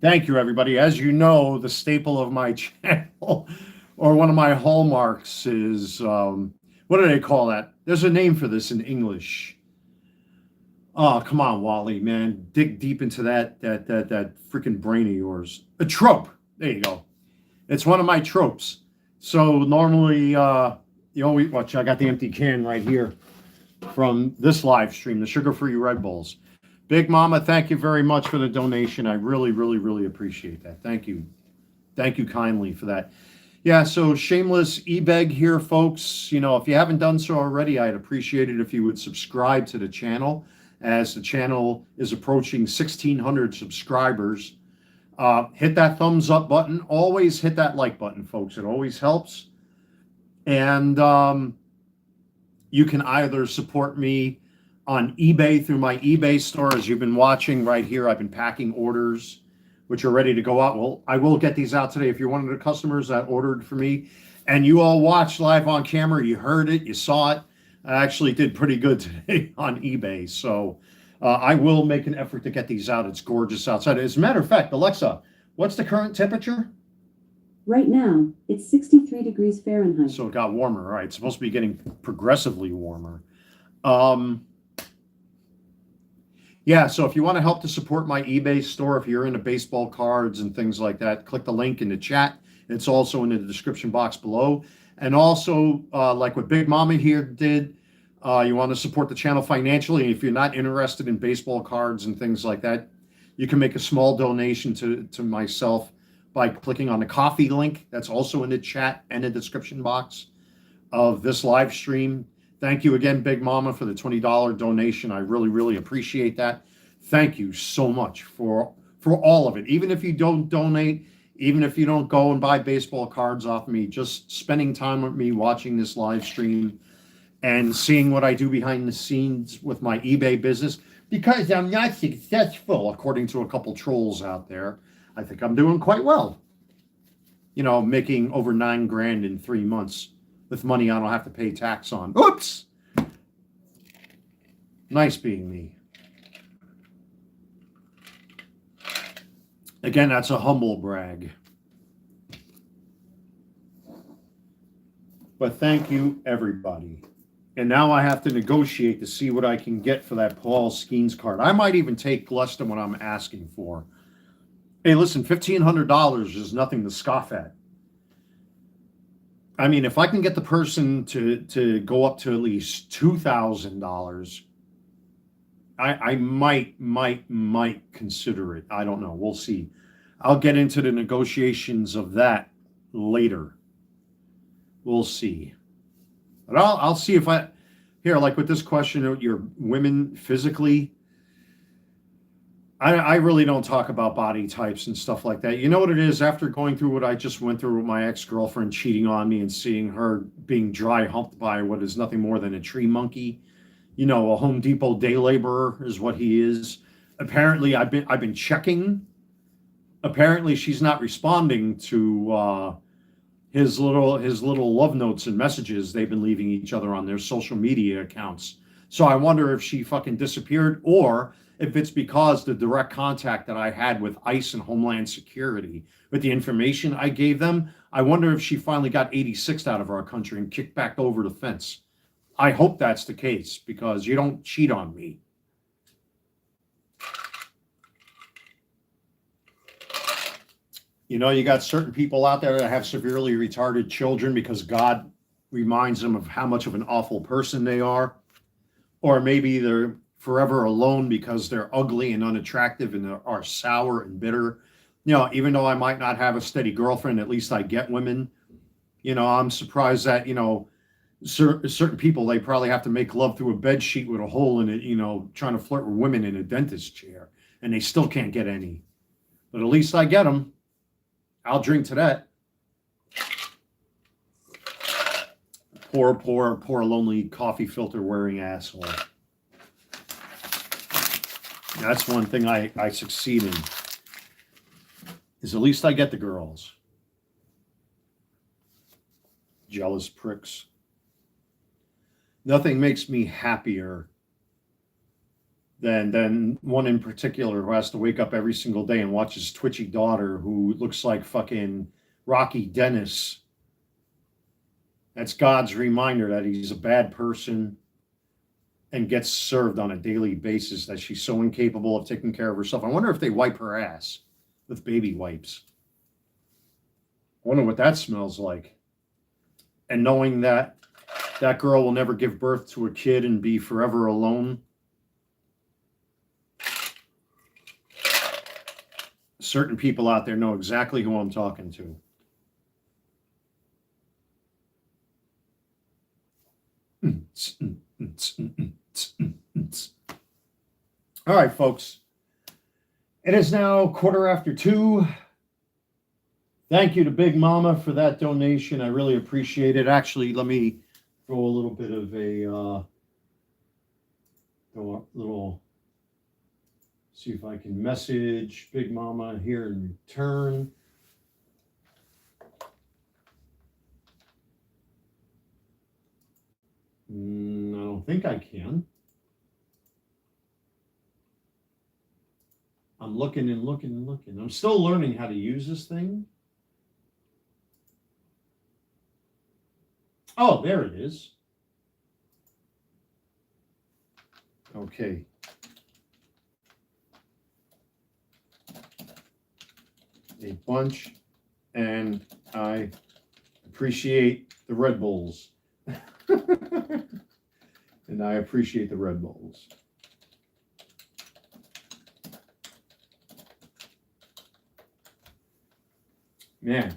Thank you, everybody. As you know, the staple of my channel, or one of my hallmarks, is, what do they call that? There's a name for this in English. Oh, come on, Wally, man. Dig deep into that freaking brain of yours. A trope. There you go. It's one of my tropes. So normally, you always watch. I got the empty can right here from this live stream, the sugar-free Red Bulls. Big Mama, thank you very much for the donation. I really, really, really appreciate that. Thank you. Thank you kindly for that. Yeah, so shameless e-beg here, folks. You know, if you haven't done so already, I'd appreciate it if you would subscribe to the channel, as the channel is approaching 1,600 subscribers. Hit that thumbs up button. Always hit that like button, folks. It always helps. And you can either support me on eBay through my eBay store, as you've been watching right here. I've been packing orders which are ready to go out. Well, I will get these out today. If you're one of the customers that ordered for me and you all watched live on camera, you heard it, you saw it. I actually did pretty good today on eBay. So I will make an effort to get these out. It's gorgeous outside. As a matter of fact, Alexa, what's the current temperature? Right now, it's 63 degrees Fahrenheit. So it got warmer. All right. It's supposed to be getting progressively warmer. Yeah, so if you want to help to support my eBay store, if you're into baseball cards and things like that, click the link in the chat. It's also in the description box below. And also, like what Big Mama here did, you want to support the channel financially. If you're not interested in baseball cards and things like that, you can make a small donation to myself by clicking on the coffee link. That's also in the chat and the description box of this live stream. Thank you again, Big Mama, for the $20 donation. I really, really appreciate that. Thank you so much for all of it. Even if you don't donate, even if you don't go and buy baseball cards off me, just spending time with me, watching this live stream, and seeing what I do behind the scenes with my eBay business, because I'm not successful, according to a couple trolls out there. I think I'm doing quite well. You know, making over $9,000 in 3 months with money I don't have to pay tax on. Oops! Nice being me. Again, that's a humble brag. But thank you, everybody. And now I have to negotiate to see what I can get for that Paul Skeens card. I might even take less than what I'm asking for. Hey, listen, $1,500 is nothing to scoff at. I mean, if I can get the person to go up to at least $2,000, I might consider it. I don't know. We'll see. I'll get into the negotiations of that later. We'll see. But I'll see if here, like with this question, your women physically, I really don't talk about body types and stuff like that. You know what it is? After going through what I just went through with my ex-girlfriend cheating on me and seeing her being dry humped by what is nothing more than a tree monkey, you know, a Home Depot day laborer is what he is. Apparently, I've been checking. Apparently, she's not responding to his little love notes and messages they've been leaving each other on their social media accounts. So I wonder if she fucking disappeared, or if it's because the direct contact that I had with ICE and Homeland Security with the information I gave them, I wonder if she finally got 86th out of our country and kicked back over the fence. I hope that's the case, because you don't cheat on me. You know, you got certain people out there that have severely retarded children because God reminds them of how much of an awful person they are. Or maybe they're forever alone because they're ugly and unattractive and are sour and bitter. You know, even though I might not have a steady girlfriend, at least I get women. You know, I'm surprised that, you know, certain people, they probably have to make love through a bed sheet with a hole in it, you know, trying to flirt with women in a dentist chair, and they still can't get any. But at least I get them. I'll drink to that. Poor lonely coffee filter wearing asshole. That's one thing I succeed in, is at least I get the girls. Jealous pricks. Nothing makes me happier than one in particular who has to wake up every single day and watch his twitchy daughter, who looks like fucking Rocky Dennis. That's God's reminder that he's a bad person and gets served on a daily basis, that she's so incapable of taking care of herself. I wonder if they wipe her ass with baby wipes. I wonder what that smells like. And knowing that that girl will never give birth to a kid and be forever alone. Certain people out there know exactly who I'm talking to. All right, folks. It is now 2:15. Thank you to Big Mama for that donation. I really appreciate it. Actually, let me throw a little bit of see if I can message Big Mama here in return. I don't think I can. I'm looking and looking and looking. I'm still learning how to use this thing. Oh, there it is. Okay. a bunch, and I appreciate the Red Bulls. And I appreciate the Red Bulls. Man,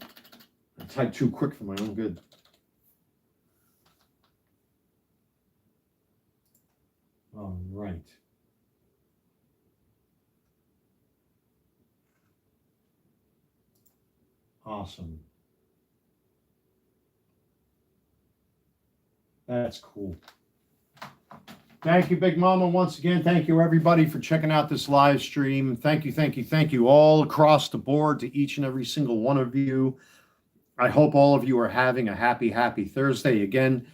I typed too quick for my own good. All right. Awesome. That's cool. Thank you, Big Mama, once again. Thank you, everybody, for checking out this live stream. Thank you all across the board to each and every single one of you. I hope all of you are having a happy Thursday. Again,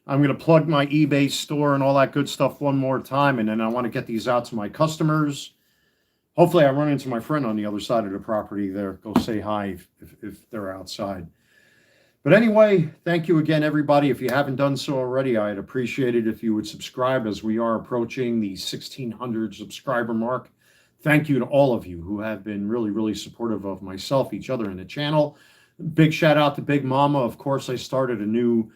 I'm going to plug my eBay store and all that good stuff one more time, and then I want to get these out to my customers. Hopefully, I run into my friend on the other side of the property there. Go say hi if they're outside. But anyway, thank you again, everybody. If you haven't done so already, I'd appreciate it if you would subscribe, as we are approaching the 1,600 subscriber mark. Thank you to all of you who have been really supportive of myself, each other, and the channel. Big shout out to Big Mama. Of course, I started a new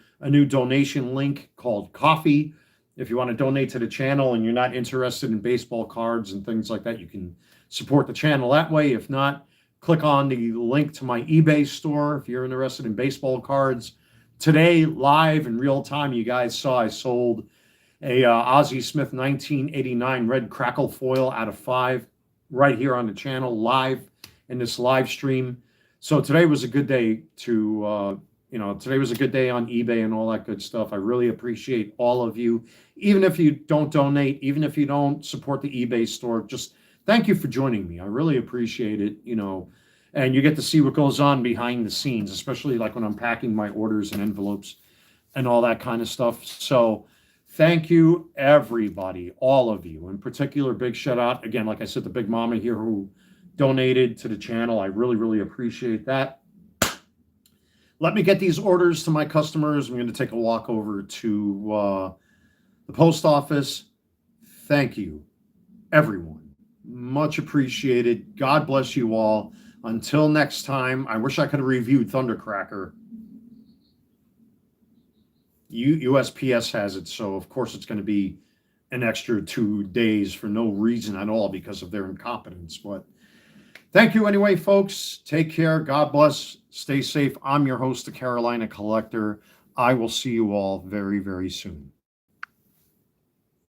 donation link called Coffee. If you want to donate to the channel and you're not interested in baseball cards and things like that, you can support the channel that way. If not, click on the link to my eBay store if you're interested in baseball cards. Today, live in real time, you guys saw I sold a Ozzie Smith 1989 red crackle foil out of 5 right here on the channel, live in this live stream. So today was a good day to, today was a good day on eBay and all that good stuff. I really appreciate all of you. Even if you don't donate, even if you don't support the eBay store, just thank you for joining me. I really appreciate it, and you get to see what goes on behind the scenes, especially like when I'm packing my orders and envelopes and all that kind of stuff. So thank you, everybody, all of you. In particular, big shout out, again, like I said, the Big Mama here who donated to the channel. I really appreciate that. Let me get these orders to my customers. I'm going to take a walk over to the post office. Thank you, everyone. Much appreciated. God bless you all. Until next time, I wish I could have reviewed Thundercracker. USPS has it, so of course it's going to be an extra 2 days for no reason at all because of their incompetence. But thank you anyway, folks. Take care. God bless. Stay safe. I'm your host, the Carolina Collector. I will see you all very soon.